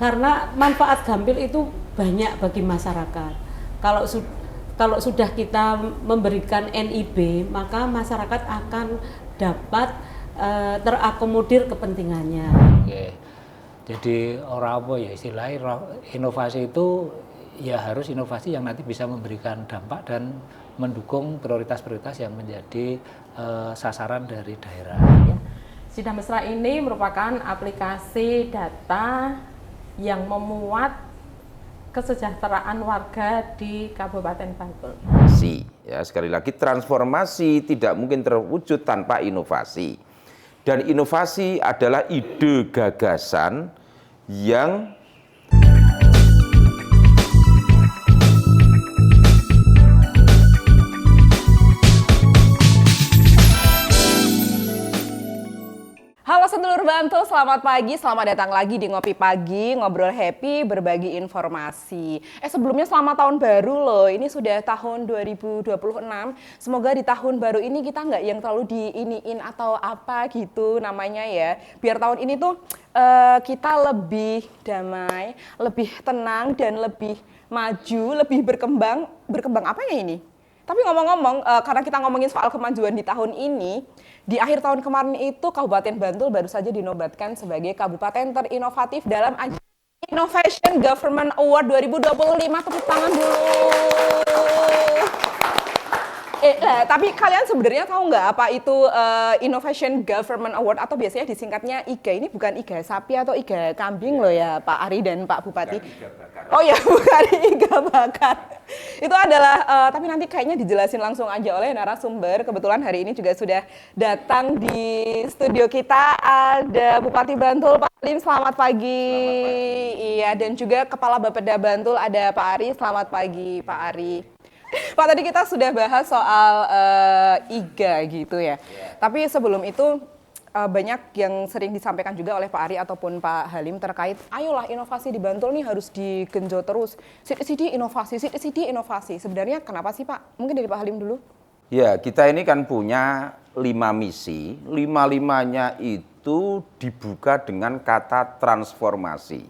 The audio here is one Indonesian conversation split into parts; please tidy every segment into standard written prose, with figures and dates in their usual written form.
Karena manfaat Gampil itu banyak bagi masyarakat. Kalau sudah kita memberikan NIB, maka masyarakat akan dapat terakomodir kepentingannya. Oke. Jadi orang apa ya istilahnya inovasi itu ya harus inovasi yang nanti bisa memberikan dampak dan mendukung prioritas-prioritas yang menjadi sasaran dari daerah. Sidah Mesra ini merupakan aplikasi data yang memuat kesejahteraan warga di Kabupaten Bantul. Ya, sekali lagi transformasi tidak mungkin terwujud tanpa inovasi. Dan inovasi adalah ide gagasan yang Halo sedulur Bantul, selamat pagi, selamat datang lagi di Ngopi Pagi, ngobrol happy, berbagi informasi. Sebelumnya selamat tahun baru loh, ini sudah tahun 2026. Semoga di tahun baru ini kita nggak yang terlalu diiniin atau apa gitu namanya ya. Biar tahun ini tuh kita lebih damai, lebih tenang dan lebih maju, lebih berkembang. Berkembang apa ya ini? Tapi ngomong-ngomong, karena kita ngomongin soal kemajuan di tahun ini, di akhir tahun kemarin itu Kabupaten Bantul baru saja dinobatkan sebagai Kabupaten Terinovatif dalam ajang Innovation Government Award 2025. Tepuk tangan dulu. Tapi kalian sebenarnya tahu nggak apa itu Innovation Government Award atau biasanya disingkatnya IGA? Ini bukan IGA sapi atau IGA kambing loh ya Pak Ari dan Pak Bupati. Oh ya, bukan IGA bakar. Itu adalah, tapi nanti kayaknya dijelasin langsung aja oleh narasumber. Kebetulan hari ini juga sudah datang di studio kita ada Bupati Bantul Pak Halim, selamat pagi. Iya, dan juga Kepala Bapeda Bantul ada Pak Ari, selamat pagi Pak Ari. Pak, tadi kita sudah bahas soal IGA gitu ya. Tapi sebelum itu banyak yang sering disampaikan juga oleh Pak Ari ataupun Pak Halim terkait ayolah inovasi di Bantul nih harus digenjot terus. Sidi inovasi. Sebenarnya kenapa sih Pak? Mungkin dari Pak Halim dulu. Ya, kita ini kan punya 5 misi. 5-5-nya itu dibuka dengan kata transformasi.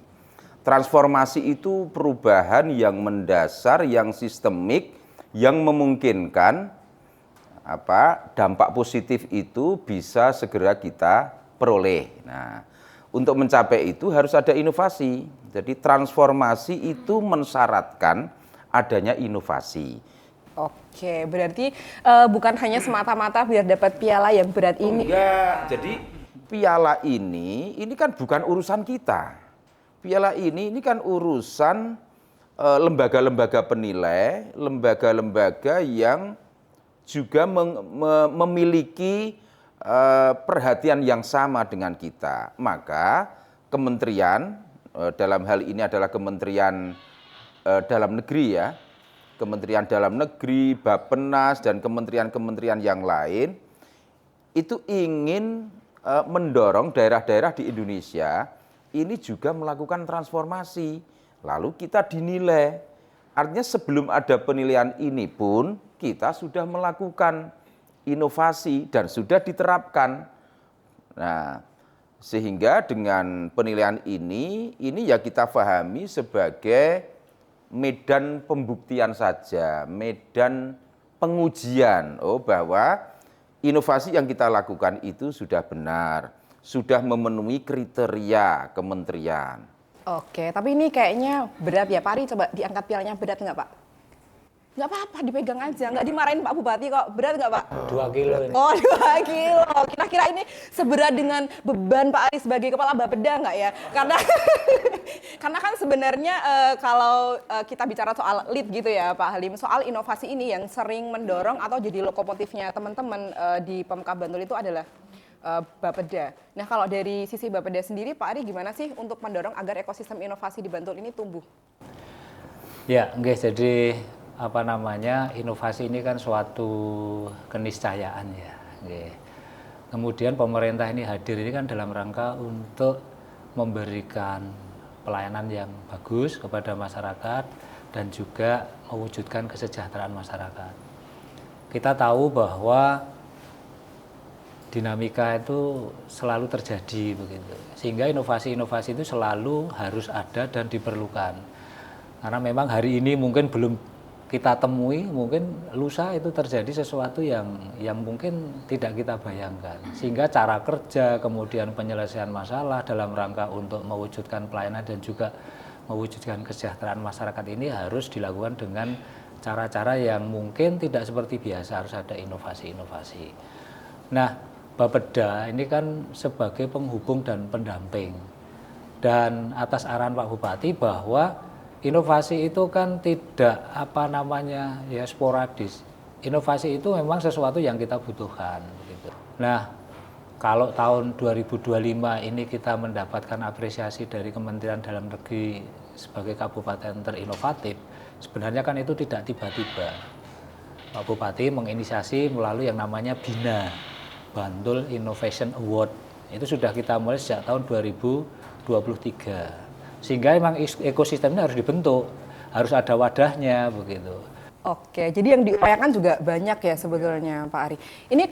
Transformasi itu perubahan yang mendasar, yang sistemik, yang memungkinkan dampak positif itu bisa segera kita peroleh. Nah, untuk mencapai itu harus ada inovasi. Jadi transformasi itu mensyaratkan adanya inovasi. Oke, berarti bukan hanya semata-mata biar dapat piala yang berat ini. Enggak, jadi piala ini kan bukan urusan kita. Piala ini kan urusan lembaga-lembaga penilai, lembaga-lembaga yang juga memiliki perhatian yang sama dengan kita. Maka kementerian, dalam hal ini adalah Kementerian Dalam Negeri ya, Kementerian Dalam Negeri, Bappenas, dan kementerian-kementerian yang lain, itu ingin mendorong daerah-daerah di Indonesia ini juga melakukan transformasi. Lalu kita dinilai. Artinya sebelum ada penilaian ini pun kita sudah melakukan inovasi dan sudah diterapkan. Nah, sehingga dengan penilaian ini ya kita pahami sebagai medan pembuktian saja, medan pengujian. Bahwa inovasi yang kita lakukan itu sudah benar, sudah memenuhi kriteria kementerian. Oke, tapi ini kayaknya berat ya Pak Ari, coba diangkat pialanya, berat nggak Pak? Nggak apa-apa, dipegang aja, nggak dimarahin Pak Bupati kok. Berat nggak Pak? 2 kilo ini. Oh, 2 kilo. Kira-kira ini seberat dengan beban Pak Ari sebagai Kepala Bapeda nggak ya? Karena kan sebenarnya kalau kita bicara soal lead gitu ya Pak Halim, soal inovasi ini yang sering mendorong atau jadi lokomotifnya teman-teman di Pemkab Bantul itu adalah Bapeda. Nah, kalau dari sisi Bapeda sendiri, Pak Ari gimana sih untuk mendorong agar ekosistem inovasi di Bantul ini tumbuh? Ya, jadi inovasi ini kan suatu keniscayaan ya. Kemudian pemerintah ini hadir ini kan dalam rangka untuk memberikan pelayanan yang bagus kepada masyarakat dan juga mewujudkan kesejahteraan masyarakat. Kita tahu bahwa dinamika itu selalu terjadi begitu. Sehingga inovasi-inovasi itu selalu harus ada dan diperlukan. Karena memang hari ini mungkin belum kita temui, mungkin lusa itu terjadi sesuatu yang mungkin tidak kita bayangkan. Sehingga cara kerja, kemudian penyelesaian masalah dalam rangka untuk mewujudkan pelayanan dan juga mewujudkan kesejahteraan masyarakat ini harus dilakukan dengan cara-cara yang mungkin tidak seperti biasa, harus ada inovasi-inovasi. Nah, Bapeda ini kan sebagai penghubung dan pendamping. Dan atas arahan Pak Bupati bahwa inovasi itu kan tidak sporadis. Inovasi itu memang sesuatu yang kita butuhkan. Gitu. Nah, kalau tahun 2025 ini kita mendapatkan apresiasi dari Kementerian Dalam Negeri sebagai kabupaten terinovatif, sebenarnya kan itu tidak tiba-tiba. Pak Bupati menginisiasi melalui yang namanya BINA, Bantul Innovation Award. Itu sudah kita mulai sejak tahun 2023. Sehingga memang ekosistemnya harus dibentuk, harus ada wadahnya begitu. Oke, jadi yang diupayakan juga banyak ya sebetulnya Pak Ari. Ini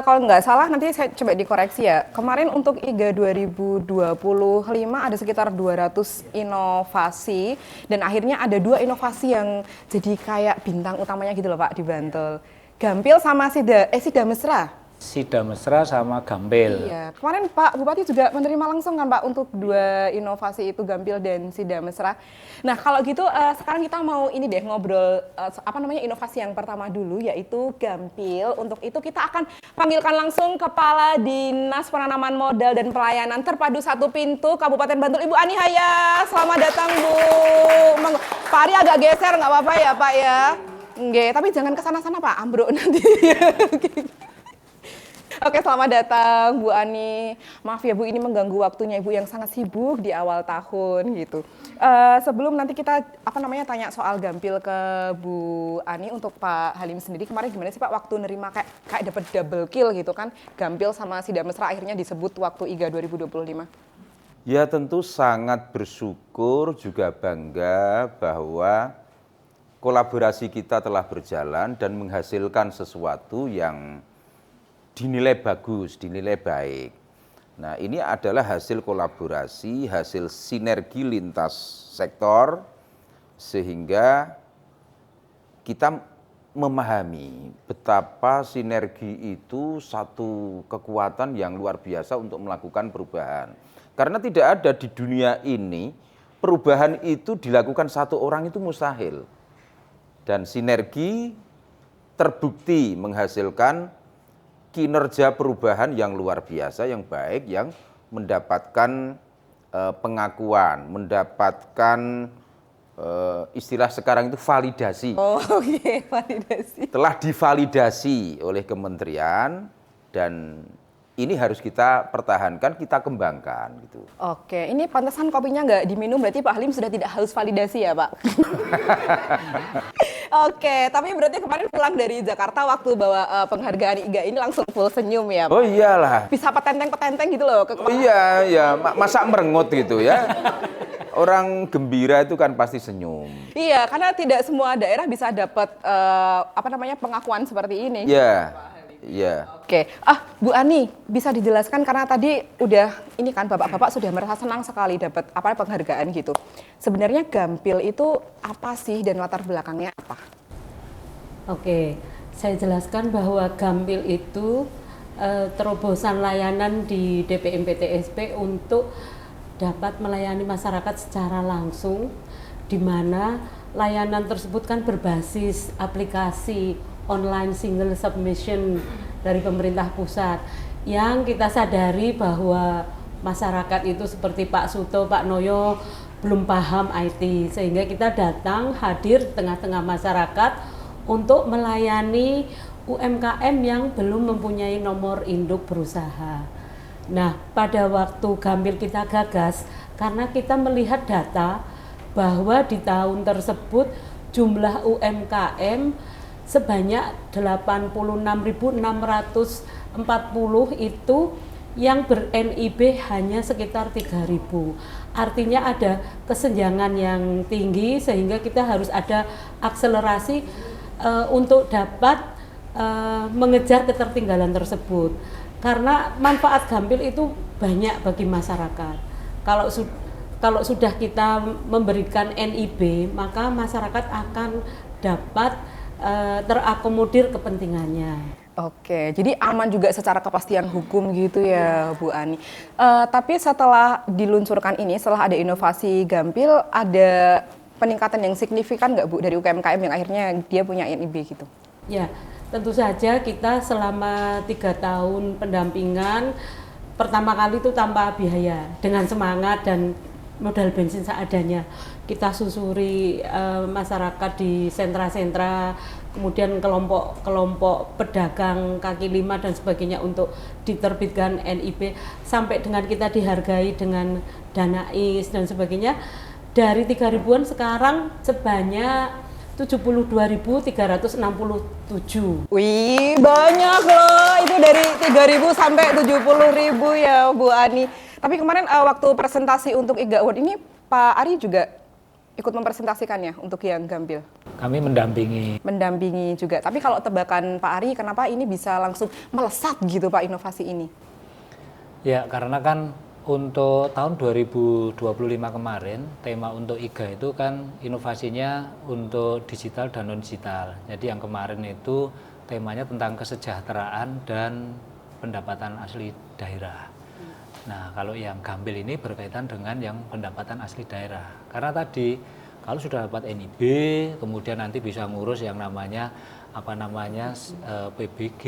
kalau nggak salah nanti saya coba dikoreksi ya. Kemarin untuk IGA 2025 ada sekitar 200 inovasi dan akhirnya ada 2 inovasi yang jadi kayak bintang utamanya gitu loh Pak di Bantul. Gampil sama Sida Mesra. Sida Mesra sama Gampil. Iya, kemarin Pak Bupati juga menerima langsung kan Pak untuk 2 inovasi itu, Gampil dan Sida Mesra. Nah kalau gitu sekarang kita mau ini deh ngobrol inovasi yang pertama dulu yaitu Gampil. Untuk itu kita akan panggilkan langsung Kepala Dinas Penanaman Modal dan Pelayanan Terpadu 1 Pintu Kabupaten Bantul, Ibu Ani Haya. Selamat datang Bu. Pak Ari agak geser nggak apa-apa ya Pak ya. Nggak, tapi jangan kesana-sana Pak, ambruk nanti. Oke, selamat datang Bu Ani. Maaf ya Bu, ini mengganggu waktunya Ibu yang sangat sibuk di awal tahun gitu. Sebelum nanti kita tanya soal Gampil ke Bu Ani, untuk Pak Halim sendiri kemarin gimana sih Pak waktu nerima kayak dapat double kill gitu kan? Gampil sama Sida Mesra akhirnya disebut waktu IGA 2025. Ya tentu sangat bersyukur juga bangga bahwa kolaborasi kita telah berjalan dan menghasilkan sesuatu yang dinilai bagus, dinilai baik. Nah, ini adalah hasil kolaborasi, hasil sinergi lintas sektor, sehingga kita memahami betapa sinergi itu satu kekuatan yang luar biasa untuk melakukan perubahan. Karena tidak ada di dunia ini, perubahan itu dilakukan satu orang itu mustahil. Dan sinergi terbukti menghasilkan kinerja perubahan yang luar biasa, yang baik, yang mendapatkan pengakuan, mendapatkan istilah sekarang itu validasi. Oh, oke, validasi. Telah divalidasi oleh kementerian dan ini harus kita pertahankan, kita kembangkan gitu. Oke, ini pantesan kopinya nggak diminum, berarti Pak Halim sudah tidak haus validasi ya Pak? Oke, tapi berarti kemarin pulang dari Jakarta waktu bawa penghargaan IGA ini langsung full senyum ya Pak? Oh iyalah. Bisa petenteng-petenteng gitu loh ke kepala. Oh iya, masa merengut gitu ya. Orang gembira itu kan pasti senyum. Iya, karena tidak semua daerah bisa dapat pengakuan seperti ini. Iya. Iya. Oke, Bu Ani bisa dijelaskan karena tadi udah ini kan bapak-bapak sudah merasa senang sekali dapat penghargaan gitu. Sebenarnya Gampil itu apa sih dan latar belakangnya apa? Oke, saya jelaskan bahwa Gampil itu terobosan layanan di DPMPTSP untuk dapat melayani masyarakat secara langsung, di mana layanan tersebut kan berbasis aplikasi online single submission dari pemerintah pusat, yang kita sadari bahwa masyarakat itu seperti Pak Suto, Pak Noyo belum paham IT, sehingga kita datang hadir di tengah-tengah masyarakat untuk melayani UMKM yang belum mempunyai nomor induk berusaha. Nah, pada waktu Gampil kita gagas, karena kita melihat data bahwa di tahun tersebut jumlah UMKM sebanyak 86.640 itu yang ber-NIB hanya sekitar 3.000. Artinya ada kesenjangan yang tinggi, sehingga kita harus ada akselerasi untuk dapat mengejar ketertinggalan tersebut. Karena manfaat Gampil itu banyak bagi masyarakat. Kalau sudah kita memberikan NIB, maka masyarakat akan dapat terakomodir kepentingannya. Oke, jadi aman juga secara kepastian hukum gitu ya Bu Ani. Tapi setelah diluncurkan ini, setelah ada inovasi Gampil, ada peningkatan yang signifikan nggak Bu dari UMKM yang akhirnya dia punya NIB gitu? Ya, tentu saja kita selama 3 tahun pendampingan, pertama kali itu tanpa biaya, dengan semangat dan modal bensin seadanya. Kita susuri masyarakat di sentra-sentra, kemudian kelompok pedagang kaki lima dan sebagainya untuk diterbitkan NIB, sampai dengan kita dihargai dengan dana IS dan sebagainya. Dari 3.000-an sekarang sebanyak 72.367. Wih, banyak loh. Itu dari 3.000 sampai 70.000 ya Bu Ani. Tapi kemarin waktu presentasi untuk IGA Award ini Pak Ari juga ikut mempresentasikannya untuk yang Gampil. Kami mendampingi. Mendampingi juga. Tapi kalau tebakan Pak Ari, kenapa ini bisa langsung melesat gitu Pak inovasi ini? Ya, karena kan untuk tahun 2025 kemarin, tema untuk IGA itu kan inovasinya untuk digital dan non-digital. Jadi yang kemarin itu temanya tentang kesejahteraan dan pendapatan asli daerah. Nah, kalau yang Gampil ini berkaitan dengan yang pendapatan asli daerah. Karena tadi kalau sudah dapat NIB, kemudian nanti bisa ngurus yang namanya PBG,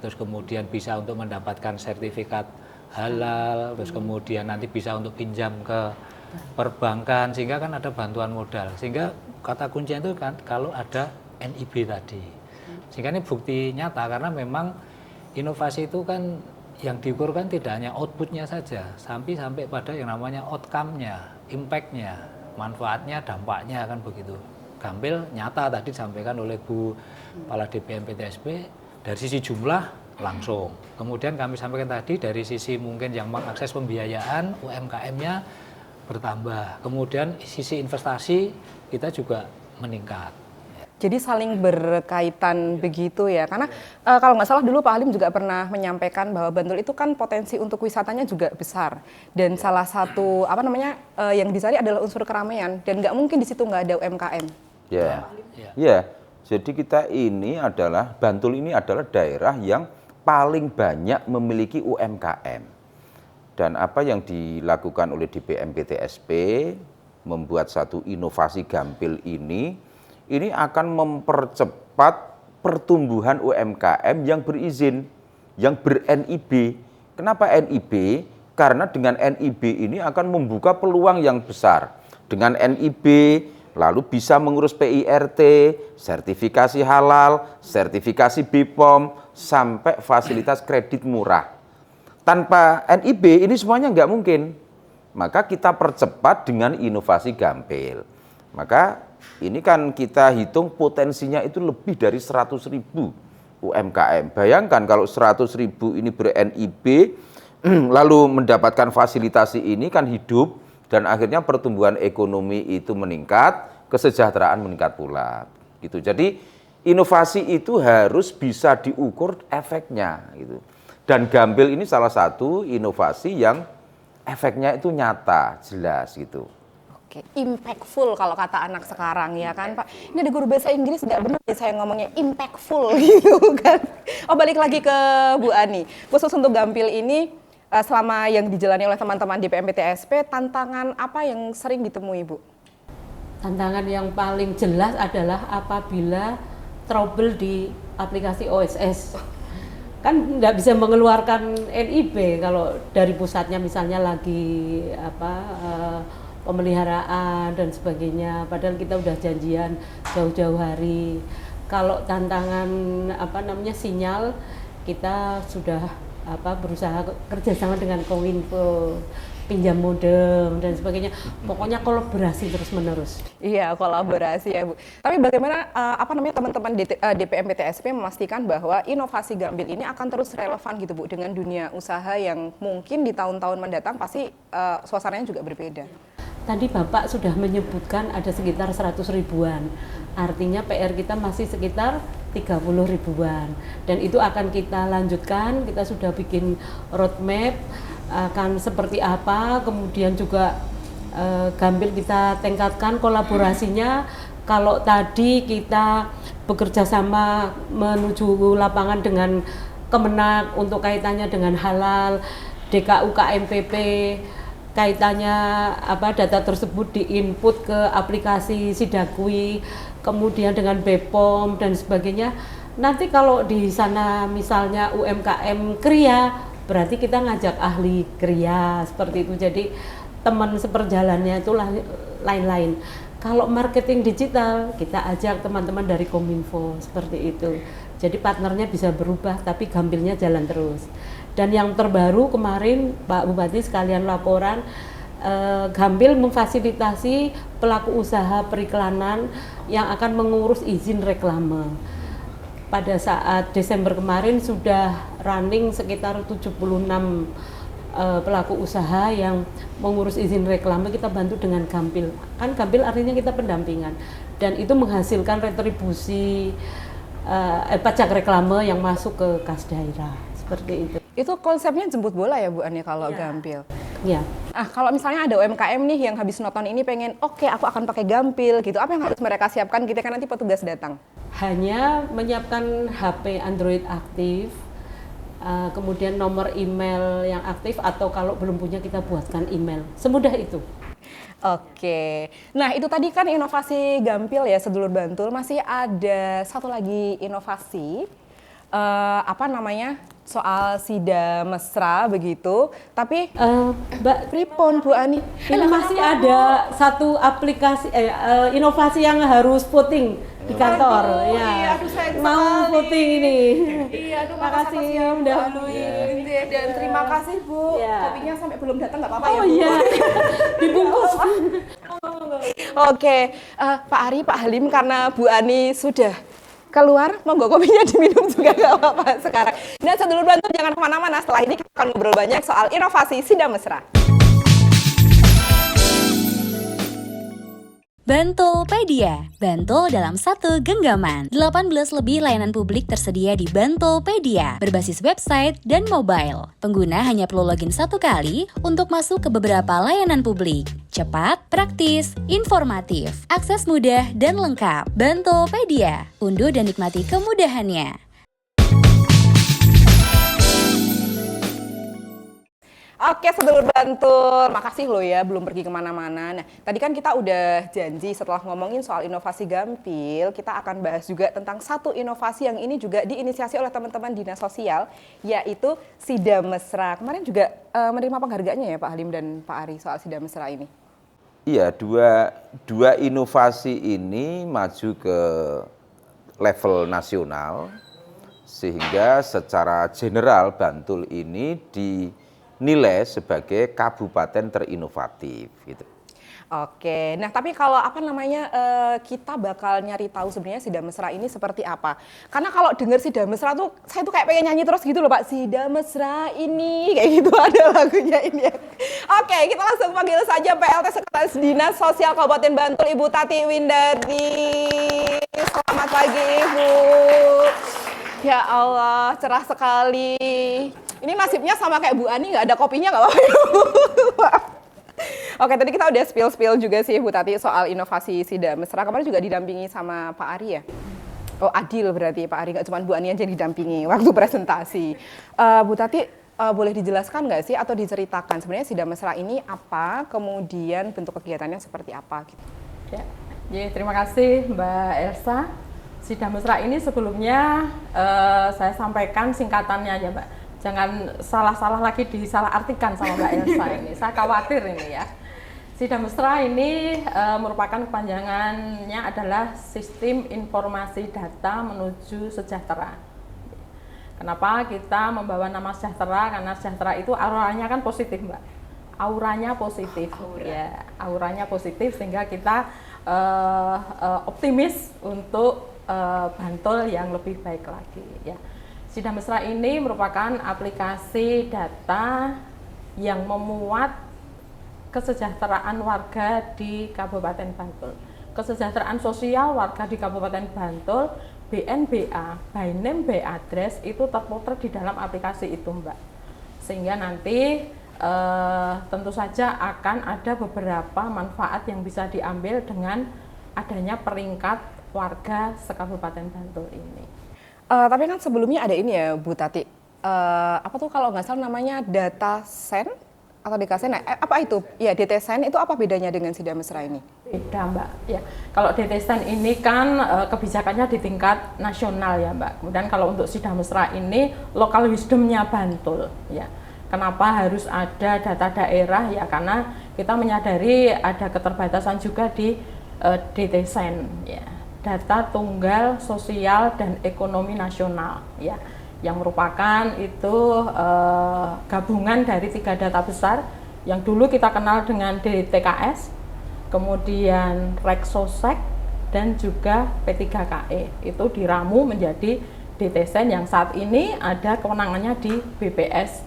terus kemudian bisa untuk mendapatkan sertifikat halal, terus kemudian nanti bisa untuk pinjam ke perbankan, sehingga kan ada bantuan modal. Sehingga kata kuncinya itu kan kalau ada NIB tadi. Sehingga ini bukti nyata karena memang inovasi itu kan yang diukur kan tidak hanya outputnya saja, sampai pada yang namanya outcome-nya, impact-nya, manfaatnya, dampaknya kan begitu. Gampil nyata tadi disampaikan oleh Bu Kepala DPM PTSP dari sisi jumlah langsung. Kemudian kami sampaikan tadi dari sisi mungkin yang mengakses pembiayaan UMKM-nya bertambah. Kemudian sisi investasi kita juga meningkat. Jadi saling berkaitan begitu ya, karena kalau nggak salah dulu Pak Halim juga pernah menyampaikan bahwa Bantul itu kan potensi untuk wisatanya juga besar, dan salah satu yang dicari adalah unsur keramaian, dan nggak mungkin di situ nggak ada UMKM. Ya. Jadi kita ini adalah Bantul ini adalah daerah yang paling banyak memiliki UMKM, dan apa yang dilakukan oleh DPM PTSP membuat satu inovasi Gampil ini akan mempercepat pertumbuhan UMKM yang berizin, yang ber-NIB. Kenapa NIB? Karena dengan NIB ini akan membuka peluang yang besar. Dengan NIB, lalu bisa mengurus PIRT, sertifikasi halal, sertifikasi BPOM, sampai fasilitas kredit murah. Tanpa NIB ini semuanya nggak mungkin. Maka kita percepat dengan inovasi Gampil. Maka ini kan kita hitung potensinya itu lebih dari 100.000 UMKM. Bayangkan kalau 100.000 ini ber-NIB, lalu mendapatkan fasilitasi ini kan hidup, dan akhirnya pertumbuhan ekonomi itu meningkat, kesejahteraan meningkat pula. Gitu. Jadi inovasi itu harus bisa diukur efeknya. Gitu. Dan Gampil ini salah satu inovasi yang efeknya itu nyata, jelas gitu. Oke, impactful kalau kata anak sekarang ya kan Pak. Ini ada guru bahasa Inggris nggak benar saya ngomongnya impactful gitu kan. Oh, balik lagi ke Bu Ani. Khusus untuk Gampil ini selama yang dijalani oleh teman-teman di PMPTSP, tantangan apa yang sering ditemui Bu? Tantangan yang paling jelas adalah apabila trouble di aplikasi OSS. Kan nggak bisa mengeluarkan NIB kalau dari pusatnya misalnya lagi pemeliharaan dan sebagainya, padahal kita udah janjian jauh-jauh hari. Kalau tantangan sinyal, kita sudah berusaha kerjasama dengan Kominfo, pinjam modem dan sebagainya. Pokoknya kolaborasi terus-menerus. Iya, kolaborasi ya Bu. Tapi bagaimana teman-teman DPM PTSP memastikan bahwa inovasi Gampil ini akan terus relevan gitu Bu dengan dunia usaha yang mungkin di tahun-tahun mendatang pasti suasananya juga berbeda. tadi Bapak sudah menyebutkan ada sekitar 100 ribuan. Artinya PR kita masih sekitar 30 ribuan. Dan itu akan kita lanjutkan, kita sudah bikin roadmap, akan seperti apa, kemudian juga Gambil kita tingkatkan kolaborasinya. Kalau tadi kita bekerja sama menuju lapangan dengan Kemenak untuk kaitannya dengan halal, DKU KMPP, kaitannya data tersebut diinput ke aplikasi Sidakui, kemudian dengan BPOM dan sebagainya. Nanti kalau di sana misalnya UMKM Kria, berarti kita ngajak ahli Kria seperti itu. Jadi teman seperjalannya itu lain-lain. Kalau marketing digital, kita ajak teman-teman dari Kominfo seperti itu. Jadi partnernya bisa berubah, tapi Gambilnya jalan terus. Dan yang terbaru kemarin Pak Bupati sekalian laporan, Gambil memfasilitasi pelaku usaha periklanan yang akan mengurus izin reklame. Pada saat Desember kemarin sudah running sekitar 76 pelaku usaha yang mengurus izin reklame, kita bantu dengan Gambil. Kan Gambil artinya kita pendampingan, dan itu menghasilkan retribusi pajak reklame yang masuk ke kas daerah seperti itu. Itu konsepnya jemput bola ya Bu Ani kalau Gambil? Iya. Kalau misalnya ada UMKM nih yang habis nonton ini pengen, oke, aku akan pakai Gambil gitu, apa yang harus mereka siapkan gitu kan nanti petugas datang? Hanya menyiapkan HP Android aktif, kemudian nomor email yang aktif, atau kalau belum punya kita buatkan email. Semudah itu. Oke, nah itu tadi kan inovasi Gambil ya, sedulur Bantul. Masih ada satu lagi inovasi, soal Sida Mesra begitu. Tapi Mbak pripon Bu Ani? Ini masih ada satu aplikasi inovasi yang harus voting di kantor. Iya, aduh sayang mau sekali. voting ini. Iya, aduh Makasih ya mendahului. Dan terima kasih Bu. Iya. Kopinya sampai belum datang nggak apa-apa Oh ya Bu? iya, dibungkus. Oke, Pak Ari, Pak Halim, karena Bu Ani sudah keluar, monggo kopinya diminum juga nggak apa-apa sekarang. Nah, sedulur Bantul jangan kemana-mana, setelah ini kita akan ngobrol banyak soal inovasi Sida Mesra. Bantolpedia, Bantul dalam satu genggaman. 18 lebih layanan publik tersedia di Bantolpedia, berbasis website dan mobile. Pengguna hanya perlu login satu kali untuk masuk ke beberapa layanan publik. Cepat, praktis, informatif, akses mudah dan lengkap. Bantolpedia, unduh dan nikmati kemudahannya. Oke, sedulur Bantul, makasih loh ya belum pergi kemana-mana. Nah, tadi kan kita udah janji setelah ngomongin soal inovasi Gambil, kita akan bahas juga tentang satu inovasi yang ini juga diinisiasi oleh teman-teman Dinas Sosial, yaitu Sida Mesra. Kemarin juga menerima penghargaannya ya Pak Halim dan Pak Ari soal Sida Mesra ini. Iya, dua inovasi ini maju ke level nasional, sehingga secara general Bantul ini dinilai sebagai kabupaten terinovatif gitu. Oke, nah tapi kalau kita bakal nyari tahu sebenarnya Sida Mesra ini seperti apa. Karena kalau dengar Sida Mesra tuh, saya tuh kayak pengen nyanyi terus gitu loh Pak. Sida Mesra ini, kayak gitu ada lagunya ini ya. Oke, kita langsung panggil saja PLT Sekretaris Dinas Sosial Kabupaten Bantul, Ibu Tati Windardi. Selamat pagi Ibu. Ya Allah, cerah sekali. Ini nasibnya sama kayak Bu Ani, nggak ada kopinya nggak apa-apa. Oke, tadi kita udah spill juga sih Bu Tati soal inovasi Sida Mesra. Kemarin juga didampingi sama Pak Ari ya? Oh, adil berarti Pak Ari, nggak cuma Bu Ani aja didampingi waktu presentasi. Bu Tati, boleh dijelaskan nggak sih atau diceritakan sebenarnya Sida Mesra ini apa, kemudian bentuk kegiatannya seperti apa? Gitu. Ya, terima kasih Mbak Elsa. Sida Mesra ini sebelumnya saya sampaikan singkatannya aja Mbak. Jangan salah-salah lagi disalahartikan sama Mbak Elsa ini. Saya khawatir ini ya. Sida Mesra ini merupakan kepanjangannya adalah Sistem Informasi Data Menuju Sejahtera. Kenapa kita membawa nama sejahtera? Karena sejahtera itu auranya kan positif Mbak. Auranya positif. Ya, auranya positif sehingga kita optimis untuk Bantul yang lebih baik lagi ya. Sida Mesra ini merupakan aplikasi data yang memuat kesejahteraan warga di Kabupaten Bantul. Kesejahteraan sosial warga di Kabupaten Bantul, BNBA, by name by address itu terpotret di dalam aplikasi itu, Mbak. Sehingga nanti tentu saja akan ada beberapa manfaat yang bisa diambil dengan adanya peringkat warga se-Kabupaten Bantul ini. Tapi kan sebelumnya ada ini ya Bu Tati, apa tuh kalau nggak salah namanya data sen atau DKSen, apa itu? Ya DTSen itu apa bedanya dengan Sidang Mesra ini? Beda Mbak, ya kalau DTSen ini kan kebijakannya di tingkat nasional ya Mbak. Kemudian kalau untuk Sidang Mesra ini local wisdomnya Bantul ya. Kenapa harus ada data daerah ya? Karena kita menyadari ada keterbatasan juga di DTSen ya. Data tunggal sosial dan ekonomi nasional ya. Yang merupakan itu gabungan dari 3 data besar yang dulu kita kenal dengan DTKS, kemudian Reksosek dan juga P3KE. Itu diramu menjadi DTSen yang saat ini ada kewenangannya di BPS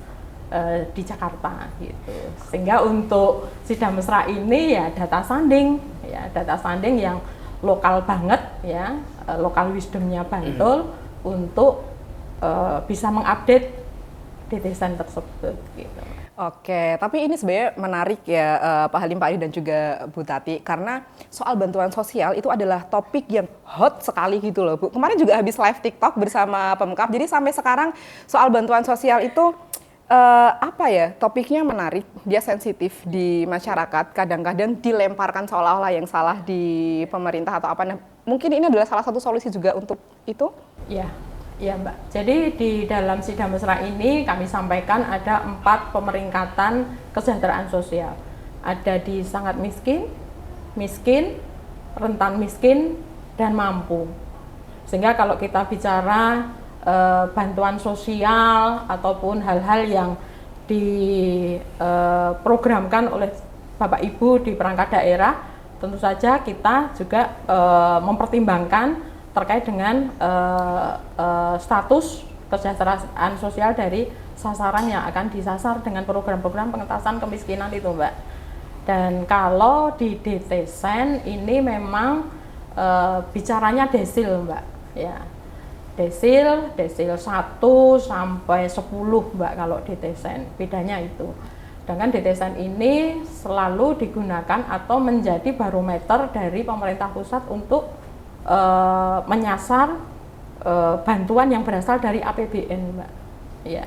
di Jakarta gitu. Sehingga untuk Sidang Mesra ini ya data sanding yang lokal banget ya, lokal wisdomnya Bantul untuk bisa mengupdate DTSen tersebut gitu. Oke, tapi ini sebenarnya menarik ya Pak Halim, Pak Ari dan juga Bu Tati, karena soal bantuan sosial itu adalah topik yang hot sekali gitu loh Bu. Kemarin juga habis live TikTok bersama Pemkab, jadi sampai sekarang soal bantuan sosial itu topiknya menarik, dia sensitif di masyarakat, kadang-kadang dilemparkan seolah-olah yang salah di pemerintah atau apa. Nah, mungkin ini adalah salah satu solusi juga untuk itu? Ya Mbak, jadi di dalam Sidang Mesra ini kami sampaikan ada 4 pemeringkatan kesejahteraan sosial. Ada di sangat miskin, rentan miskin, dan mampu. Sehingga kalau kita bicara bantuan sosial ataupun hal-hal yang diprogramkan oleh Bapak Ibu di perangkat daerah, tentu saja kita juga mempertimbangkan terkait dengan status kesejahteraan sosial dari sasaran yang akan disasar dengan program-program pengentasan kemiskinan itu Mbak. Dan kalau di DTSen ini memang bicaranya desil Mbak ya. Desil 1 sampai 10 Mbak kalau DTSen, bedanya itu. Sedangkan DTSen ini selalu digunakan atau menjadi barometer dari pemerintah pusat untuk menyasar bantuan yang berasal dari APBN Mbak. Ya.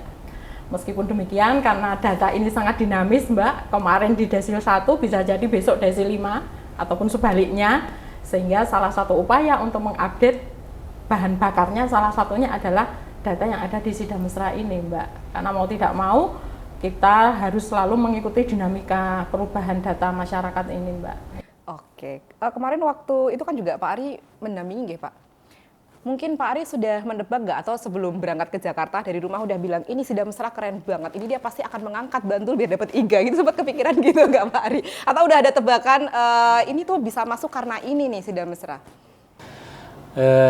Meskipun demikian karena data ini sangat dinamis Mbak, kemarin di desil 1 bisa jadi besok desil 5 ataupun sebaliknya, sehingga salah satu upaya untuk mengupdate bahan bakarnya salah satunya adalah data yang ada di Sidang Mesra ini Mbak. Karena mau tidak mau kita harus selalu mengikuti dinamika perubahan data masyarakat ini Mbak. Oke, kemarin waktu itu kan juga Pak Ari mendampingi nggih Pak? Mungkin Pak Ari sudah menebak nggak atau sebelum berangkat ke Jakarta dari rumah udah bilang ini Sidang Mesra keren banget, ini dia pasti akan mengangkat Bantul biar dapat IGA gitu, sempat kepikiran gitu nggak Pak Ari? Atau udah ada tebakan ini tuh bisa masuk karena ini nih Sidang Mesra?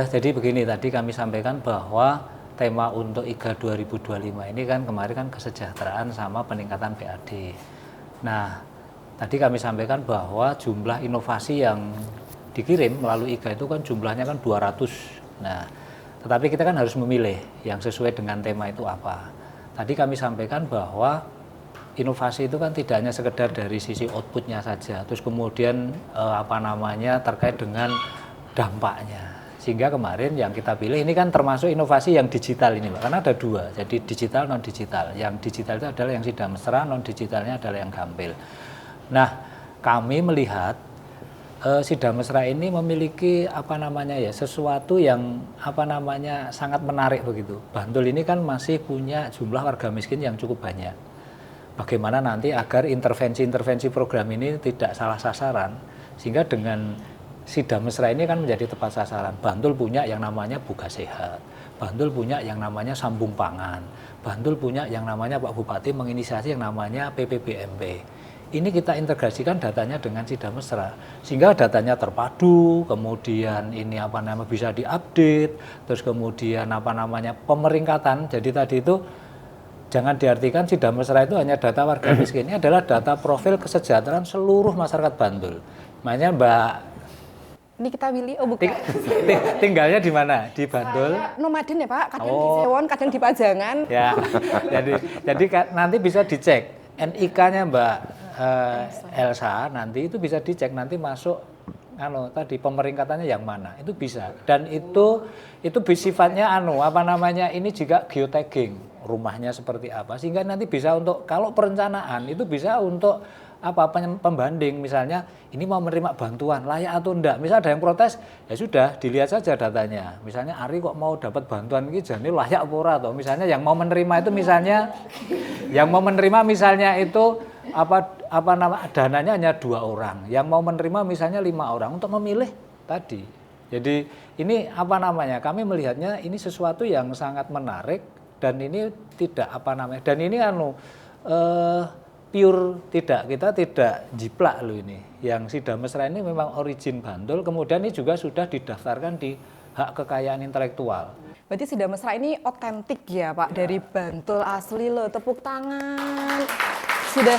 Jadi begini, tadi kami sampaikan bahwa tema untuk IGA 2025 ini kan kemarin kan kesejahteraan sama peningkatan PAD. Nah, tadi kami sampaikan bahwa jumlah inovasi yang dikirim melalui IGA itu kan jumlahnya kan 200. Nah, tetapi kita kan harus memilih yang sesuai dengan tema itu apa. Tadi kami sampaikan bahwa inovasi itu kan tidak hanya sekedar dari sisi outputnya saja, terus kemudian terkait dengan dampaknya. Sehingga kemarin yang kita pilih ini kan termasuk inovasi yang digital ini Mbak, karena ada 2, jadi digital non digital. Yang digital itu adalah yang Sidang Mesra, non digitalnya adalah yang Gampil. Nah, kami melihat Sidang Mesra ini memiliki sesuatu yang sangat menarik begitu. Bantul ini kan masih punya jumlah warga miskin yang cukup banyak. Bagaimana nanti agar intervensi-intervensi program ini tidak salah sasaran, sehingga dengan Sidang Mesra ini kan menjadi tepat sasaran. Bantul punya yang namanya Buka Sehat, Bantul punya yang namanya Sambung Pangan, Bantul punya yang namanya Pak Bupati menginisiasi yang namanya PPBMP. Ini kita integrasikan datanya dengan Sidang Mesra, sehingga datanya terpadu, kemudian ini bisa diupdate, terus kemudian pemeringkatan. Jadi tadi itu jangan diartikan Sidang Mesra itu hanya data warga miskin, ini adalah data profil kesejahteraan seluruh masyarakat Bantul. Makanya Mbak Ini kita pilih, oh bukan. tinggalnya di mana? Di Bantul? Saya nomaden ya Pak, kadang di Sewon, kadang di Pajangan. Ya, jadi nanti bisa dicek NIK-nya Mbak Elsa, nanti itu bisa dicek, nanti masuk tadi pemeringkatannya yang mana, itu bisa. Dan itu sifatnya ini juga geotagging rumahnya seperti apa, sehingga nanti bisa untuk kalau perencanaan itu bisa untuk pembanding, misalnya ini mau menerima bantuan layak atau enggak. Misal ada yang protes, ya sudah dilihat saja datanya. Misalnya Ari kok mau dapat bantuan ini jadi layak apa ora, atau misalnya yang mau menerima itu misalnya itu dananya hanya 2 orang, yang mau menerima misalnya 5 orang untuk memilih tadi. Jadi ini kami melihatnya ini sesuatu yang sangat menarik, dan ini tidak dan ini pure, kita tidak jiplak loh ini. Yang Sidang Mesra ini memang origin Bantul, kemudian ini juga sudah didaftarkan di hak kekayaan intelektual. Berarti Sidang Mesra ini otentik ya Pak, dari Bantul asli loh, tepuk tangan. Sudah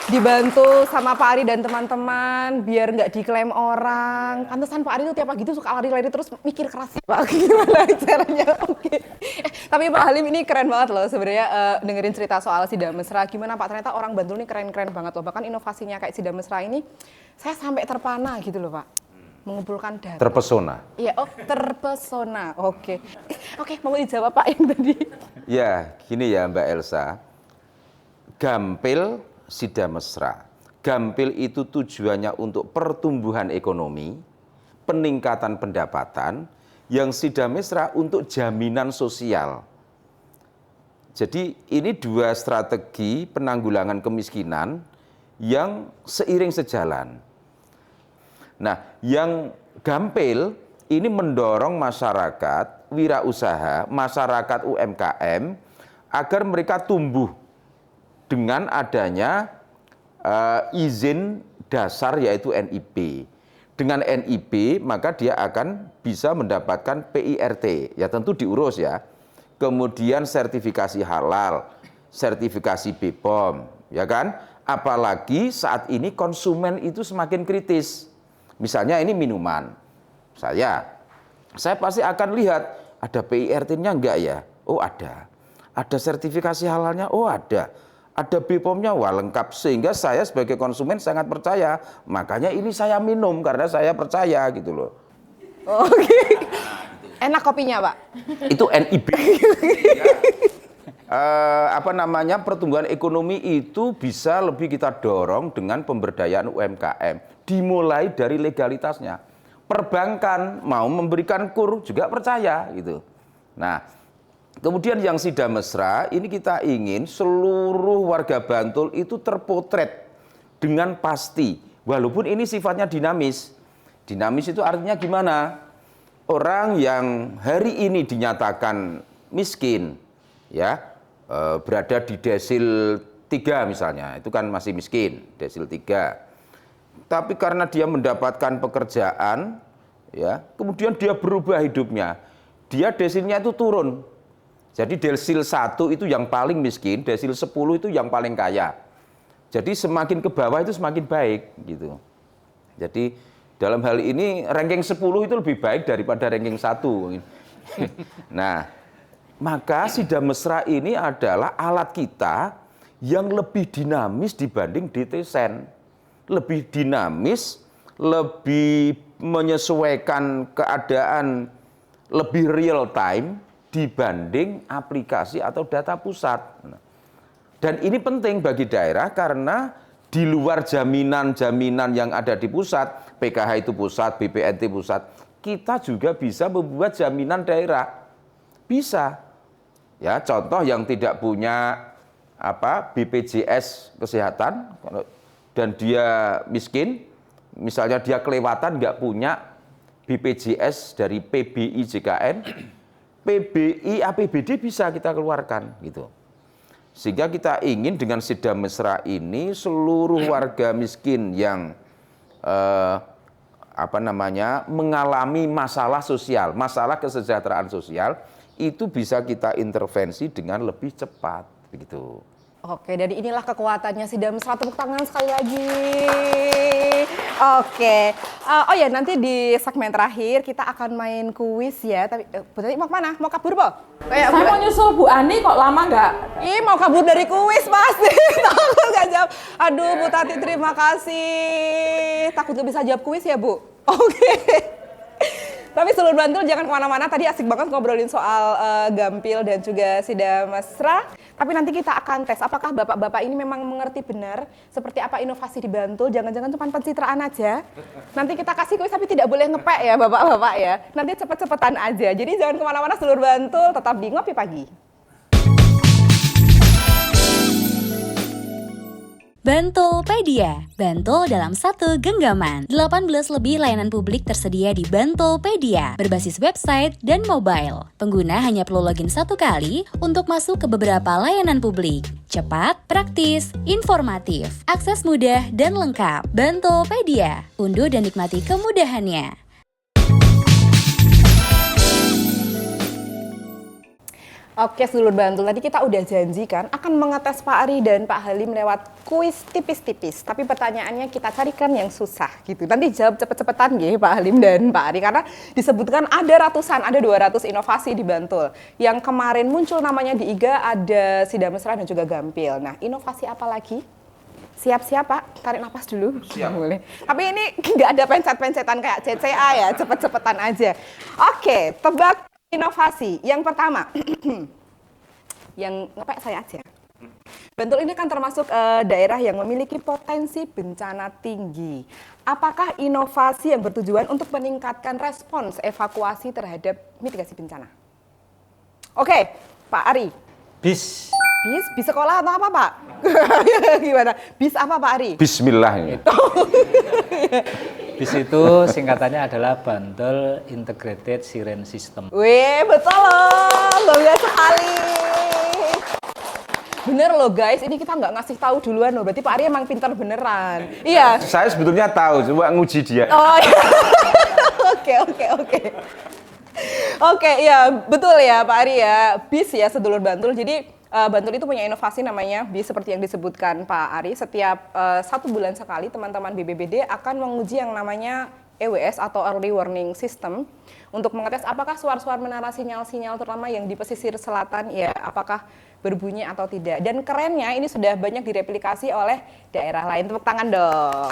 dibantu sama Pak Ari dan teman-teman biar nggak diklaim orang. Pantesan Pak Ari itu tiap pagi itu suka lari-lari terus mikir keras ya Pak, gimana caranya. Oke. Tapi Pak Halim ini keren banget loh sebenarnya, dengerin cerita soal Sidang Mesra. Gimana Pak, ternyata orang Bantul ini keren-keren banget loh. Bahkan inovasinya kayak Sidang Mesra ini saya sampai terpana gitu loh Pak. Mengumpulkan data. Terpesona. Iya, terpesona. Oke. Oke, mau dijawab Pak yang tadi. Ya, gini ya Mbak Elsa. Gampil Sidang Mesra. Gampil itu tujuannya untuk pertumbuhan ekonomi, peningkatan pendapatan, yang Sidang Mesra untuk jaminan sosial. Jadi ini 2 strategi penanggulangan kemiskinan yang seiring sejalan. Nah, yang Gampil ini mendorong masyarakat wirausaha, masyarakat UMKM agar mereka tumbuh dengan adanya izin dasar yaitu NIP. Dengan NIP maka dia akan bisa mendapatkan PIRT, ya tentu diurus ya. Kemudian sertifikasi halal, sertifikasi BPOM, ya kan? Apalagi saat ini konsumen itu semakin kritis. Misalnya ini minuman, saya pasti akan lihat ada PIRT-nya enggak ya? Oh ada. Ada sertifikasi halalnya? Oh ada. Ada BPOM-nya, wah lengkap, sehingga saya sebagai konsumen sangat percaya. Makanya ini saya minum karena saya percaya gitu loh. Oke. Enak kopinya Pak? Itu NIB. Pertumbuhan ekonomi itu bisa lebih kita dorong dengan pemberdayaan UMKM. Dimulai dari legalitasnya. Perbankan mau memberikan kur juga percaya gitu. Nah, kemudian yang Sidang Mesra, ini kita ingin seluruh warga Bantul itu terpotret dengan pasti. Walaupun ini sifatnya dinamis. Dinamis itu artinya gimana? Orang yang hari ini dinyatakan miskin, ya berada di desil 3 misalnya, itu kan masih miskin, desil 3. Tapi karena dia mendapatkan pekerjaan, ya kemudian dia berubah hidupnya, dia desilnya itu turun. Jadi desil 1 itu yang paling miskin, desil 10 itu yang paling kaya. Jadi semakin ke bawah itu semakin baik gitu. Jadi dalam hal ini ranking 10 itu lebih baik daripada ranking 1. Nah, maka Sidang Mesra ini adalah alat kita yang lebih dinamis dibanding DTSEN. Lebih dinamis, lebih menyesuaikan keadaan, lebih real time dibanding aplikasi atau data pusat. Dan ini penting bagi daerah karena di luar jaminan-jaminan yang ada di pusat, PKH itu pusat, BPNT pusat, kita juga bisa membuat jaminan daerah. Bisa. Ya, contoh yang tidak punya BPJS kesehatan dan dia miskin, misalnya dia kelewatan nggak punya BPJS dari PBI JKN, PBI APBD bisa kita keluarkan gitu. Sehingga kita ingin dengan Sidang Mesra ini seluruh warga miskin yang mengalami masalah sosial, masalah kesejahteraan sosial itu bisa kita intervensi dengan lebih cepat begitu. Oke, dari inilah kekuatannya Sidam Mesra, tepuk tangan sekali lagi. Oke, oh ya nanti di segmen terakhir kita akan main kuis ya. Tapi Bu Tati mau kemana? Mau kabur po? Saya mau nyusul Bu Ani kok lama nggak? Ih, mau kabur dari kuis pasti. Takut nggak jawab. Aduh, Bu Tati terima kasih. Takut nggak bisa jawab kuis ya Bu? Oke. Tapi seluruh Bantul jangan kemana-mana. Tadi asik banget ngobrolin soal Gampil dan juga Sidam Mesra. Tapi nanti kita akan tes apakah bapak-bapak ini memang mengerti benar seperti apa inovasi di Bantul. Jangan-jangan cuma pencitraan aja. Nanti kita kasih kuis tapi tidak boleh ngepek ya bapak-bapak ya. Nanti cepet-cepetan aja. Jadi jangan kemana-mana seluruh Bantul. Tetap di Ngopi Pagi. Bantolpedia, Bantul dalam satu genggaman. 18 lebih layanan publik tersedia di Bantolpedia, berbasis website dan mobile. Pengguna hanya perlu login satu kali untuk masuk ke beberapa layanan publik. Cepat, praktis, informatif, akses mudah dan lengkap. Bantolpedia, unduh dan nikmati kemudahannya. Oke, seluruh Bantul, tadi kita udah janjikan akan mengetes Pak Ari dan Pak Halim lewat kuis tipis-tipis. Tapi pertanyaannya kita carikan yang susah gitu. Nanti jawab cepet-cepetan ya Pak Halim dan Pak Ari. Karena disebutkan ada ratusan, ada 200 inovasi di Bantul. Yang kemarin muncul namanya di IGA ada Sidam Mesra dan juga Gampil. Nah, inovasi apa lagi? Siap-siap Pak, tarik nafas dulu. Siap. Boleh. Tapi ini nggak ada pencet-pencetan kayak CCA ya, cepet-cepetan aja. Oke, tebak inovasi. Yang pertama, yang ngepek saya aja. Bantul ini kan termasuk daerah yang memiliki potensi bencana tinggi. Apakah inovasi yang bertujuan untuk meningkatkan respons evakuasi terhadap mitigasi bencana? Oke, Pak Ari. Bis. Bis sekolah atau apa Pak? Gimana? Bis apa Pak Ari? Bismillah ini. BIS itu singkatannya adalah Bantul Integrated Siren System. Wih, betul loh, bangga sekali. Bener loh guys, ini kita nggak ngasih tahu duluan loh, berarti Pak Ari emang pintar beneran. Iya. Saya sebetulnya tahu, coba nguji dia. Oh iya. Oke. Oke, ya betul ya Pak Ari ya, BIS ya sedulur Bantul. Jadi Bantul itu punya inovasi namanya BIS seperti yang disebutkan Pak Ari. Setiap 1 bulan sekali teman-teman BPBD akan menguji yang namanya EWS atau Early Warning System untuk mengetes apakah suar-suar menara sinyal-sinyal terutama yang di pesisir selatan ya apakah berbunyi atau tidak. Dan kerennya ini sudah banyak direplikasi oleh daerah lain. Tepuk tangan dong.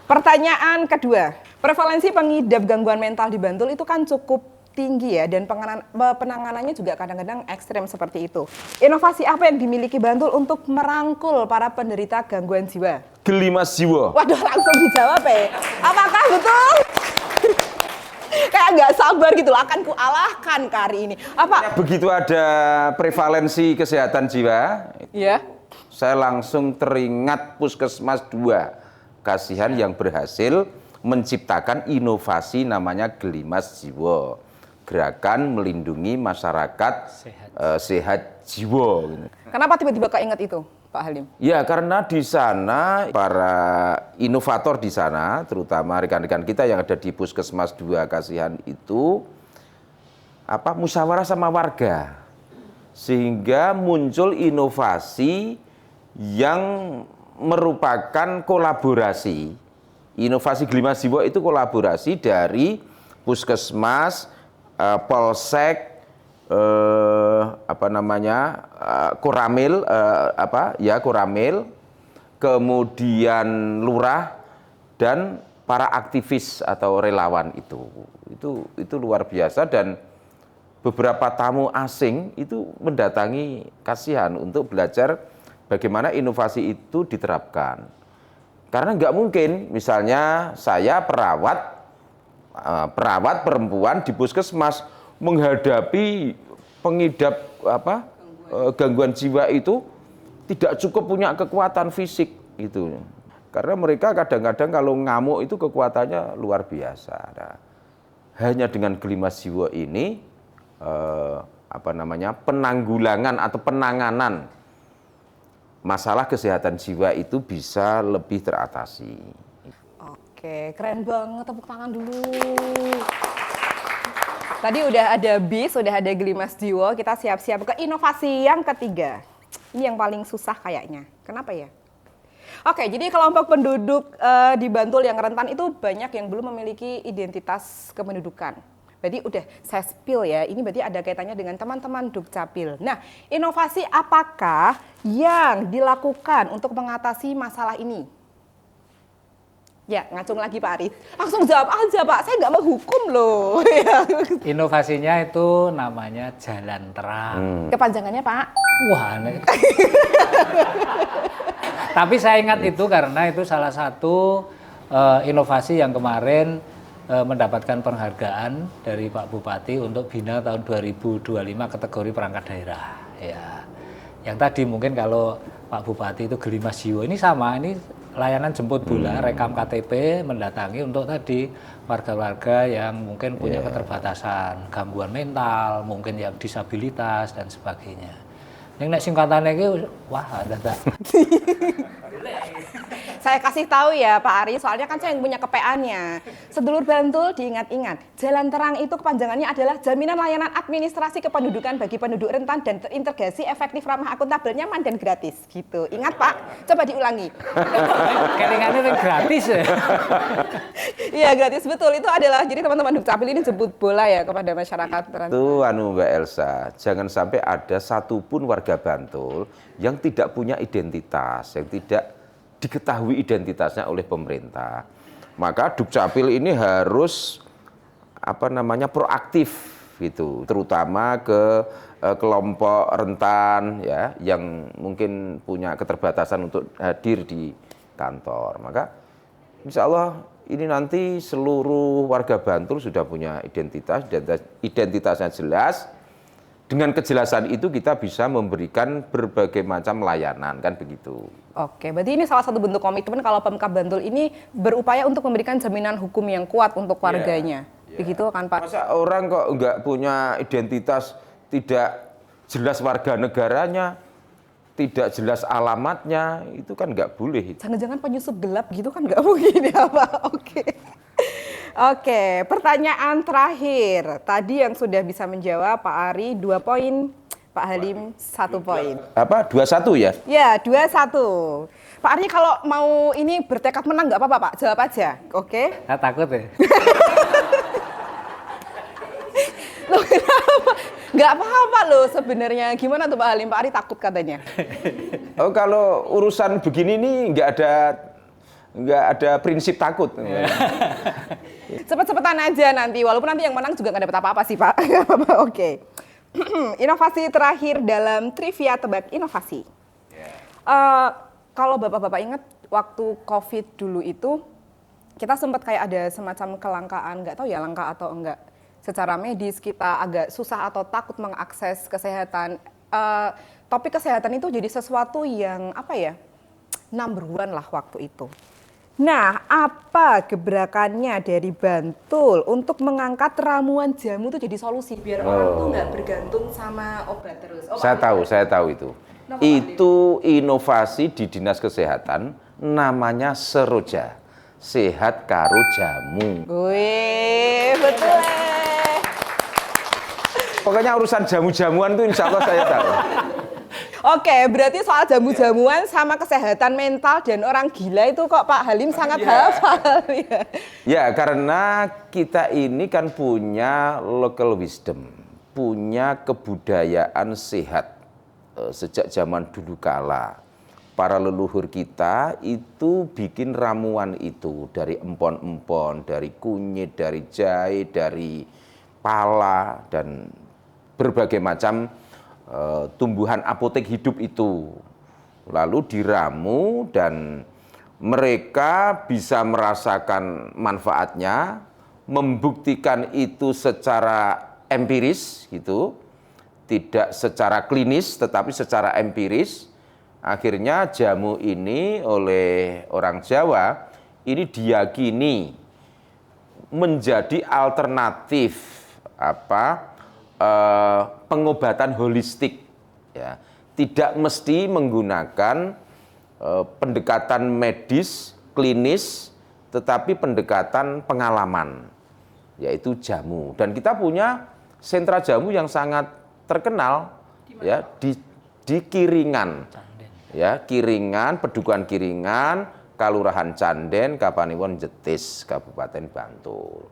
Pertanyaan kedua, prevalensi pengidap gangguan mental di Bantul itu kan cukup tinggi ya dan penanganannya juga kadang-kadang ekstrem seperti itu. Inovasi apa yang dimiliki Bantul untuk merangkul para penderita gangguan jiwa? Gelimas jiwa. Waduh, langsung dijawab ya. Apakah betul? Kayak nggak sabar gitu loh, akan kualahkan kali ini. Apa? Begitu ada prevalensi kesehatan jiwa, Ya. saya langsung teringat Puskesmas 2. Kasihan yang berhasil menciptakan inovasi namanya Gelimas Jiwa. Gerakan melindungi masyarakat sehat jiwa. Kenapa tiba-tiba keinget itu, Pak Halim? Ya karena di sana para inovator di sana, terutama rekan-rekan kita yang ada di Puskesmas 2 Kasihan itu musyawarah sama warga, sehingga muncul inovasi yang merupakan kolaborasi. Inovasi Gelimas Jiwa itu kolaborasi dari Puskesmas, Polsek, Koramil, Koramil, kemudian lurah dan para aktivis atau relawan itu luar biasa dan beberapa tamu asing itu mendatangi Kasihan untuk belajar bagaimana inovasi itu diterapkan. Karena nggak mungkin misalnya saya perawat perempuan di puskesmas menghadapi pengidap gangguan jiwa itu tidak cukup punya kekuatan fisik gitu. Karena mereka kadang-kadang kalau ngamuk itu kekuatannya luar biasa. Nah, hanya dengan Gelimas Jiwa ini penanggulangan atau penanganan masalah kesehatan jiwa itu bisa lebih teratasi. Oke, keren banget, tepuk tangan dulu. Tadi udah ada BIS, udah ada Gelimas Jiwo, kita siap-siap ke inovasi yang ketiga. Ini yang paling susah kayaknya. Kenapa ya? Oke, jadi kelompok penduduk di Bantul yang rentan itu banyak yang belum memiliki identitas kependudukan. Berarti udah saya spill ya, ini berarti ada kaitannya dengan teman-teman Dukcapil. Nah, inovasi apakah yang dilakukan untuk mengatasi masalah ini? Ya, ngacung lagi Pak Ari. Langsung jawab aja Pak, saya nggak menghukum loh. Inovasinya itu namanya jalan terang. Kepanjangannya Pak? Wah, tapi saya ingat itu karena itu salah satu inovasi yang kemarin mendapatkan penghargaan dari Pak Bupati untuk Bina tahun 2025 kategori perangkat daerah. Ya, yang tadi mungkin kalau Pak Bupati itu Gelimas Jiwo, ini sama, ini layanan jemput bola, rekam KTP, mendatangi untuk tadi warga-warga yang mungkin punya keterbatasan, gangguan mental, mungkin yang disabilitas dan sebagainya. Ini nek singkatannya iki wah dadak. Saya kasih tahu ya Pak Ari, soalnya kan saya yang punya KPA-nya. Sedulur Bantul diingat-ingat, jalan terang itu kepanjangannya adalah jaminan layanan administrasi kependudukan bagi penduduk rentan dan terintegrasi efektif, ramah, akuntabel, nyaman dan gratis. Gitu. Ingat Pak, coba diulangi. Kelingannya gratis ya. Iya gratis betul, itu adalah jadi teman-teman Dukcapil ini jemput bola ya kepada masyarakat. Itu Mbak Elsa, jangan sampai ada satupun warga Bantul yang tidak punya identitas, yang tidak diketahui identitasnya oleh pemerintah. Maka Dukcapil ini harus proaktif gitu, terutama ke kelompok rentan ya yang mungkin punya keterbatasan untuk hadir di kantor. Maka insya Allah ini nanti seluruh warga Bantul sudah punya identitasnya jelas. Dengan kejelasan itu kita bisa memberikan berbagai macam layanan, kan begitu. Oke, berarti ini salah satu bentuk komitmen kalau Pemkab Bantul ini berupaya untuk memberikan jaminan hukum yang kuat untuk warganya. Begitu kan Pak? Masa orang kok nggak punya identitas, tidak jelas warga negaranya, tidak jelas alamatnya, itu kan nggak boleh. Jangan-jangan penyusup gelap gitu kan nggak mungkin ya Pak? Oke, pertanyaan terakhir. Tadi yang sudah bisa menjawab Pak Ari 2 poin, Pak Halim 1 poin. 21 ya? Ya, 21. Pak Ari kalau mau ini bertekad menang nggak apa-apa Pak? Jawab aja, oke? Saya takut ya. Loh kenapa? Nggak apa-apa loh sebenarnya. Gimana tuh Pak Halim? Pak Ari takut katanya. Oh, kalau urusan begini nih nggak ada prinsip takut. Cepet-cepetan aja nanti, walaupun nanti yang menang juga nggak dapat apa-apa sih Pak. Nggak apa-apa, oke. Inovasi terakhir dalam trivia tebak inovasi. Kalau bapak-bapak ingat waktu COVID dulu itu, kita sempat kayak ada semacam kelangkaan, nggak tahu ya langka atau enggak. Secara medis kita agak susah atau takut mengakses kesehatan. Topik kesehatan itu jadi sesuatu yang number one lah waktu itu. Nah, apa gebrakannya dari Bantul untuk mengangkat ramuan jamu itu jadi solusi biar orang tuh nggak bergantung sama obat terus? Saya tahu itu. Itu inovasi di Dinas Kesehatan, namanya Seroja, sehat karo jamu. Wih, betul. Pokoknya urusan jamu-jamuan tuh insya Allah saya tahu. Oke, berarti soal jamu-jamuan sama kesehatan mental dan orang gila itu kok Pak Halim sangat hafal ya. Ya, karena kita ini kan punya local wisdom, punya kebudayaan sehat sejak zaman dulu kala. Para leluhur kita itu bikin ramuan itu dari empon-empon, dari kunyit, dari jahe, dari pala dan berbagai macam tumbuhan apotek hidup itu lalu diramu dan mereka bisa merasakan manfaatnya, membuktikan itu secara empiris gitu, tidak secara klinis tetapi secara empiris. Akhirnya jamu ini oleh orang Jawa ini diyakini menjadi alternatif pengobatan holistik, ya. Tidak mesti menggunakan pendekatan medis, klinis, tetapi pendekatan pengalaman. yaitu jamu. Dan kita punya sentra jamu yang sangat terkenal ya di Kiringan. Ya, Kiringan, Pedukuhan Kiringan, Kalurahan Canden, Kapanewon Jetis, Kabupaten Bantul.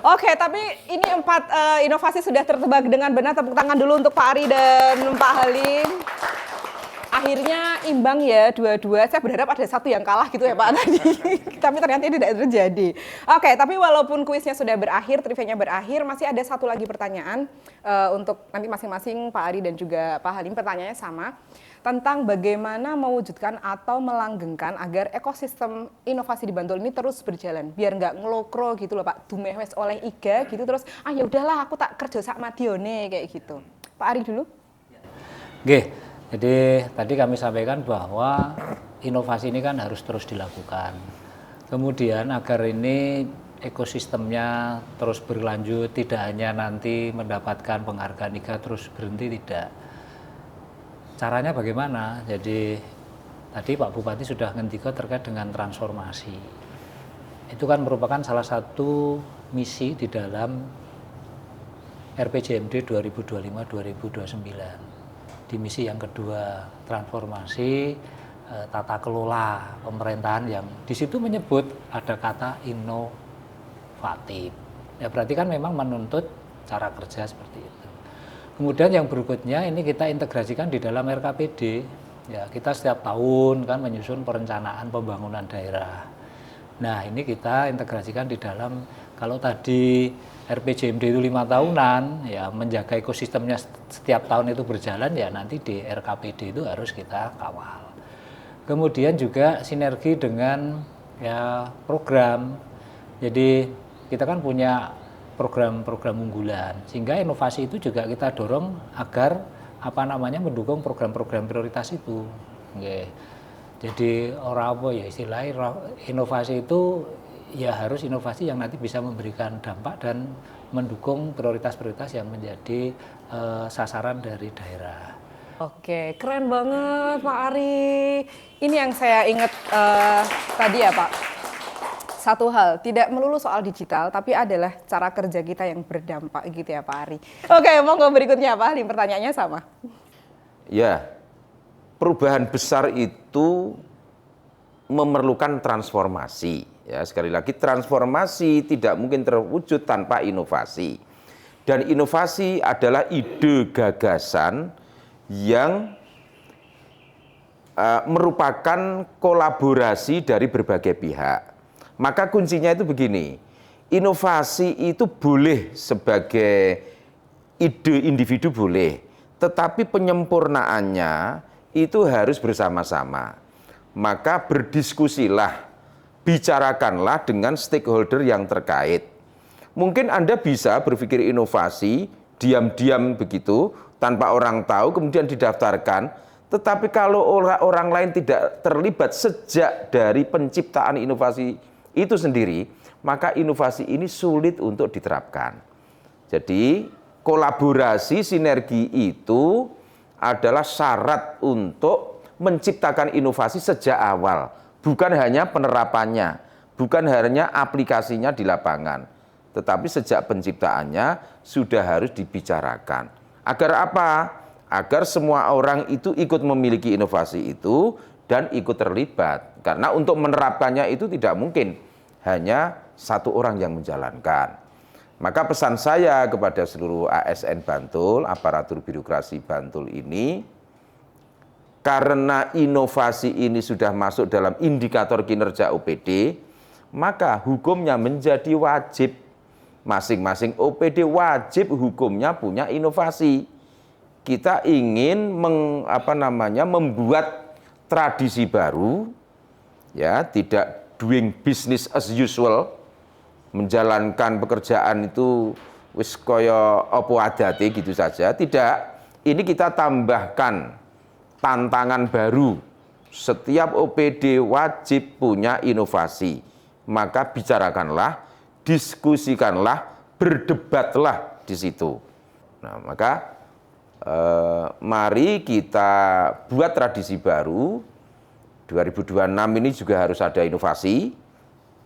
Oke, tapi ini 4 inovasi sudah tertebak dengan benar. Tepuk tangan dulu untuk Pak Ari dan Pak Halim. Akhirnya imbang ya, dua-dua. Saya berharap ada satu yang kalah gitu ya Pak tadi. Tapi ternyata tidak terjadi. Oke, tapi walaupun kuisnya sudah berakhir, trivianya berakhir, masih ada satu lagi pertanyaan untuk nanti masing-masing Pak Ari dan juga Pak Halim. Pertanyaannya sama, tentang bagaimana mewujudkan atau melanggengkan agar ekosistem inovasi di Bantul ini terus berjalan, biar nggak ngelokro gitu loh Pak, dumehwes oleh IGA gitu terus ya udahlah aku tak kerja sak madione kayak gitu. Pak Ari dulu. Oke, jadi tadi kami sampaikan bahwa inovasi ini kan harus terus dilakukan. Kemudian agar ini ekosistemnya terus berlanjut, tidak hanya nanti mendapatkan penghargaan IGA terus berhenti, tidak. Caranya bagaimana? Jadi tadi Pak Bupati sudah ngendika terkait dengan transformasi. Itu kan merupakan salah satu misi di dalam RPJMD 2025-2029. Di misi yang kedua, transformasi tata kelola pemerintahan yang di situ menyebut ada kata inovatif. Ya berarti kan memang menuntut cara kerja seperti itu. Kemudian yang berikutnya ini kita integrasikan di dalam RKPD. Ya, kita setiap tahun kan menyusun perencanaan pembangunan daerah. Nah, ini kita integrasikan di dalam, kalau tadi RPJMD itu 5 tahunan, ya menjaga ekosistemnya setiap tahun itu berjalan, ya nanti di RKPD itu harus kita kawal. Kemudian juga sinergi dengan ya program. Jadi kita kan punya program-program unggulan, sehingga inovasi itu juga kita dorong agar mendukung program-program prioritas itu. Oke. Jadi orang apa ya istilahnya, inovasi itu ya harus inovasi yang nanti bisa memberikan dampak dan mendukung prioritas-prioritas yang menjadi sasaran dari daerah. Oke, keren banget Pak Ari. Ini yang saya ingat tadi ya Pak. Satu hal, tidak melulu soal digital, tapi adalah cara kerja kita yang berdampak gitu ya Pak Ari. Oke, monggo berikutnya Pak Halim, pertanyaannya sama. Ya, perubahan besar itu memerlukan transformasi. Ya, sekali lagi transformasi tidak mungkin terwujud tanpa inovasi. Dan inovasi adalah ide gagasan yang merupakan kolaborasi dari berbagai pihak. Maka kuncinya itu begini, inovasi itu boleh sebagai ide individu boleh, tetapi penyempurnaannya itu harus bersama-sama. Maka berdiskusilah, bicarakanlah dengan stakeholder yang terkait. Mungkin Anda bisa berpikir inovasi, diam-diam begitu, tanpa orang tahu, kemudian didaftarkan. Tetapi kalau orang lain tidak terlibat sejak dari penciptaan inovasi itu sendiri, maka inovasi ini sulit untuk diterapkan. Jadi kolaborasi sinergi itu adalah syarat untuk menciptakan inovasi sejak awal, bukan hanya penerapannya, bukan hanya aplikasinya di lapangan, tetapi sejak penciptaannya sudah harus dibicarakan. Agar apa? Agar semua orang itu ikut memiliki inovasi itu dan ikut terlibat. Karena untuk menerapkannya itu tidak mungkin hanya satu orang yang menjalankan. Maka pesan saya kepada seluruh ASN Bantul, aparatur birokrasi Bantul ini, karena inovasi ini sudah masuk dalam indikator kinerja OPD, maka hukumnya menjadi wajib. Masing-masing OPD wajib hukumnya punya inovasi. Kita ingin membuat tradisi baru, ya, tidak doing business as usual, menjalankan pekerjaan itu wis kaya apa adate gitu saja. Tidak, ini kita tambahkan tantangan baru. Setiap OPD wajib punya inovasi. Maka bicarakanlah, diskusikanlah, berdebatlah di situ. Nah, maka mari kita buat tradisi baru. 2026 ini juga harus ada inovasi.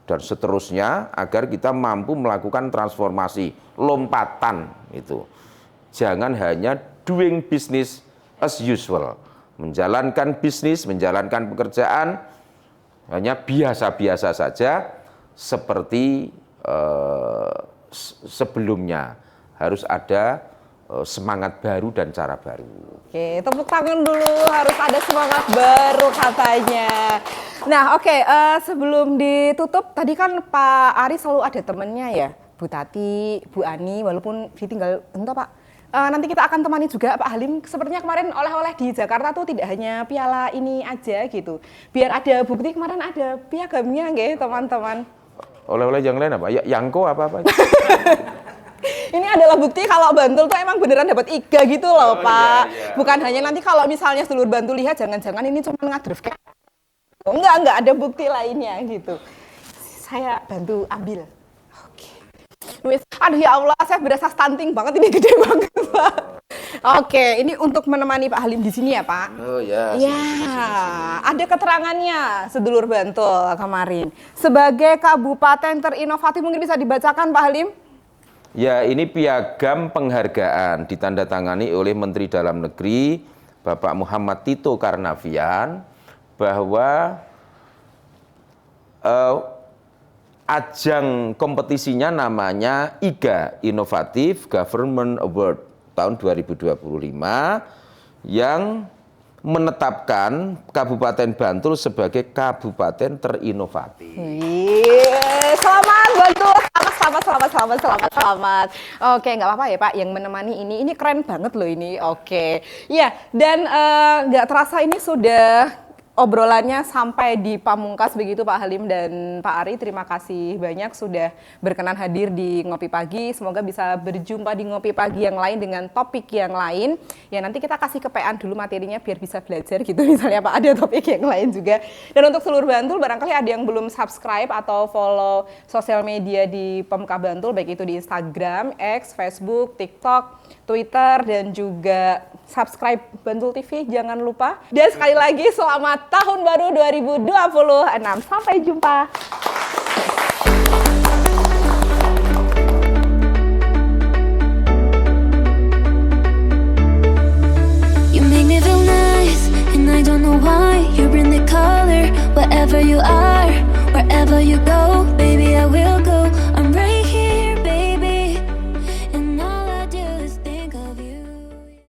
dan seterusnya agar kita mampu melakukan transformasi lompatan itu. Jangan hanya doing business as usual, menjalankan bisnis, menjalankan pekerjaan hanya biasa-biasa saja seperti sebelumnya. Harus ada semangat baru dan cara baru. Oke, tepuk tangan dulu, harus ada semangat baru katanya. Nah, oke, sebelum ditutup, tadi kan Pak Ari selalu ada temennya ya, Bu Tati, Bu Ani, walaupun ditinggal entah Pak. Nanti kita akan temani juga Pak Halim. Sepertinya kemarin oleh-oleh di Jakarta tuh tidak hanya piala ini aja gitu. Biar ada bukti kemarin ada piagamnya nggih, teman-teman. Oleh-oleh yang lain apa? Ya, Yangko apa-apa? Ini adalah bukti kalau Bantul tuh emang beneran dapat IGA gitu loh, Pak. Iya. Bukan hanya nanti kalau misalnya seluruh Bantul lihat jangan-jangan ini cuma ngadref kayak. Enggak ada bukti lainnya gitu. Saya bantu ambil. Oke. Wis, aduh ya Allah, saya berasa stunting banget, ini gede banget, Pak. Oke, ini untuk menemani Pak Halim di sini ya, Pak. Oh ya. Ya, ada keterangannya sedulur Bantul kemarin. Sebagai kabupaten terinovatif mungkin bisa dibacakan Pak Halim? Ya, ini piagam penghargaan ditandatangani oleh Menteri Dalam Negeri Bapak Muhammad Tito Karnavian bahwa ajang kompetisinya namanya IGA, Innovative Government Award tahun 2025 yang menetapkan Kabupaten Bantul sebagai kabupaten terinovatif. Selamat Bantul, selamat. Oke, nggak apa-apa ya Pak, yang menemani ini keren banget loh ini. Oke, ya dan nggak terasa ini sudah obrolannya sampai di pamungkas begitu Pak Halim dan Pak Ari. Terima kasih banyak sudah berkenan hadir di Ngopi Pagi. Semoga bisa berjumpa di Ngopi Pagi yang lain dengan topik yang lain. Ya nanti kita kasih kepean dulu materinya biar bisa belajar gitu misalnya Pak, ada topik yang lain juga. Dan untuk seluruh Bantul barangkali ada yang belum subscribe atau follow sosial media di Pemka Bantul, baik itu di Instagram, X, Facebook, TikTok, Twitter, dan juga subscribe Bantul TV jangan lupa. Dan sekali lagi selamat Tahun Baru 2026. Sampai jumpa. You make me feel nice, and I don't know why. You bring the color wherever you are, wherever you go.